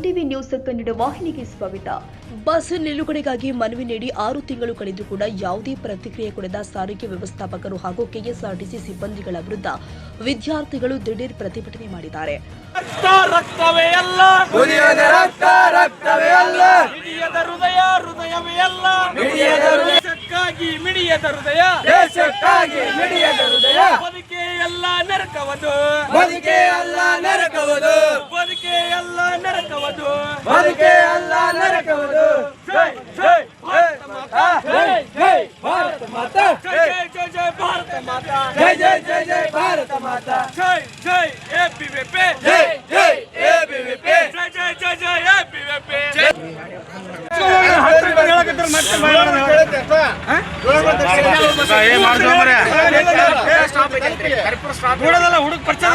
MTV news Kannada ವಾಹಿನಿಗೆ ಸ್ವಾಗತ. Bus ನಿಲುಗಡೆಗಾಗಿ ಮನವಿ ನೀಡಿ 6 ತಿಂಗಳು ಕಳೆದು ಕೂಡ ಯಾವುದೇ ಪ್ರತಿಕ್ರಿಯೆ ಕೊಡದ ಸಾರಿಗೆ ವ್ಯವಸ್ಥಾಪಕರು ಹಾಗೂ ಕೆಎಸ್ಆರ್ಟಿಸಿ ಸಿಬ್ಬಂದಿಗಳ ವಿರುದ್ಧ ವಿದ್ಯಾರ್ಥಿಗಳು ದಿಢೀರ್ ಪ್ರತಿಭಟನೆ ಮಾಡಿದ್ದಾರೆ. ಜೈ ಜೈ ಭಾರತ ಮಾತಾ, ಜೈ ಜೈ ಜೈ ಭಾರತ ಮಾತಾ, ಜೈ ಜೈ ಜೈ ಜೈ ಭಾರತ ಮಾತಾ, ಜೈ ಜೈ ಎಬಿವಿಪಿ, ಜೈ ಜೈ ಎಬಿವಿಪಿ, ಜೈ ಜೈ ಜೈ ಜೈ ಎಬಿವಿಪಿ. ಹುಡುಗ ಪರಿಚಯ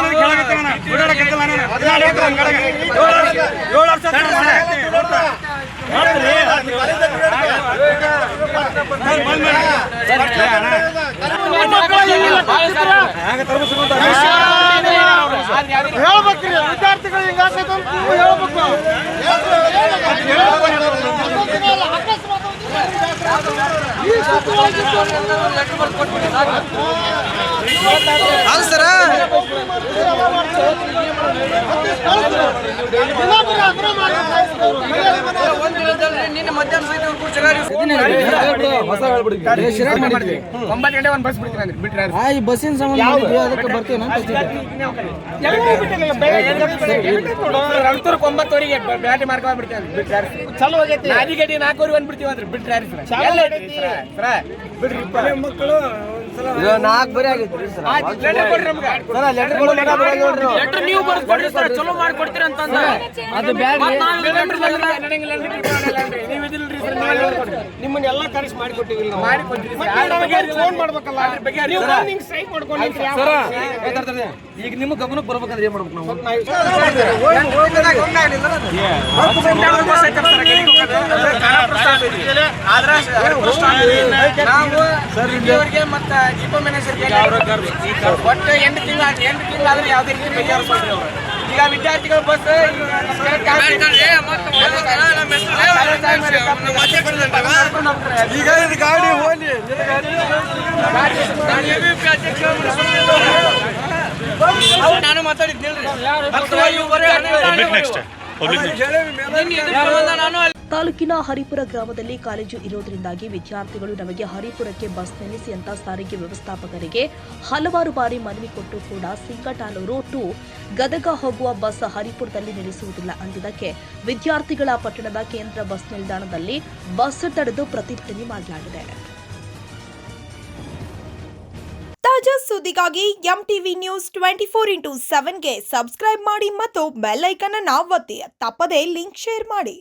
ವಿದ್ಯಾರ್ಥಿಗಳು ಹಿಂಗಾಗ್ತದೆ ನಿನ್ನೆ ಮಧ್ಯಾಹ್ನ ಸಹಿತ ಬಸ್ಸಿನ ಸಂಬಂಧ ಅದಕ್ಕೆ ಬರ್ತೇವೆ. 9:00ಗೆ ಬ್ಯಾಟಿ ಮಾಡ್ಕೊಂಡ್ಬಿಡ್ತೇವೆ. ಚಲೋ ಆಗೈತಿ. ನಾದಿಗಡಿ 4:00 ಬಂದ್ಬಿಡ್ತೀವಿ ಅಂದ್ರೆ ಬಿಟ್ರೆ ಮಕ್ಕಳು 4 ಬರೀ ಆಗೈತ್ರಿ ಸರ್. ನೀವು ಬರ್ಕೊಡ್ರಿ ಸರ್, ಚಲೋ ಮಾಡ್ಕೊಡ್ತೀರ ಅಂತಂದ್ರೆ ಅದು ನಿಮ್ಮನ್ನೆಲ್ಲ ಕರೆಸಿ ಮಾಡಿಕೊಟ್ಟಿವಿ. ಫೋನ್ ಮಾಡ್ಬೇಕಲ್ಲ, ಈಗ ನಿಮ್ಮ ಗಮನಕ್ಕೆ ಬರ್ಬೇಕಂದ್ರೆ ಏನ್ ಮಾಡ್ಬೇಕು ನಾವು? ಇಲ್ಲಿವರೆಗೆ ಮತ್ತೆ ದೀಪ ಮ್ಯಾನೇಜರ್ಗೆ ಒಟ್ಟು 8 ತಿಂಗಳು ಆದ್ರೆ ಯಾವುದೇ ರೀತಿ ಬಗೆಹರಿಸ್ಕೊಂಡ್ರಿ ಅವರು. ಈಗ ವಿದ್ಯಾರ್ಥಿಗಳು ಬಸ್ ಈಗ ಗಾಡಿ ಹೋಗಿ ನಾನು ಮಾತಾಡಿದ್ದೆ. ತಾಲೂಕಿನ ಹರಿಪುರ ಗ್ರಾಮದಲ್ಲಿ ಕಾಲೇಜು ಇರೋದ್ರಿಂದಾಗಿ ವಿದ್ಯಾರ್ಥಿಗಳು ನಮಗೆ ಹರಿಪುರಕ್ಕೆ ಬಸ್ ನಿಲ್ಲಿಸಿ ಅಂತ ಸಾರಿಗೆ ವ್ಯವಸ್ಥಾಪಕರಿಗೆ ಹಲವಾರು ಬಾರಿ ಮನವಿ ಕೊಟ್ಟು ಕೂಡ ಸಿಂಗಟಾಲೂರು ಟು ಗದಗ ಹೋಗುವ ಬಸ್ ಹರಿಪುರದಲ್ಲಿ ನಿಲ್ಲಿಸುವುದಿಲ್ಲ ಅಂದಿದ್ದಕ್ಕೆ ವಿದ್ಯಾರ್ಥಿಗಳ ಪಟ್ಟಣದ ಕೇಂದ್ರ ಬಸ್ ನಿಲ್ದಾಣದಲ್ಲಿ ಬಸ್ ತಡೆದು ಪ್ರತಿಭಟನೆ ಮಾಡಲಾಗಿದೆ. ತಾಜಾ ಸುದ್ದಿಗಾಗಿ ಎಂಟಿವಿ ನ್ಯೂಸ್ 24x7ಗೆ ಸಬ್ಸ್ಕ್ರೈಬ್ ಮಾಡಿ ಮತ್ತು ಬೆಲ್ ಐಕಾನ್ ಅನ್ನು ಒತ್ತಿ. ತಪ್ಪದೇ ಲಿಂಕ್ ಶೇರ್ ಮಾಡಿ.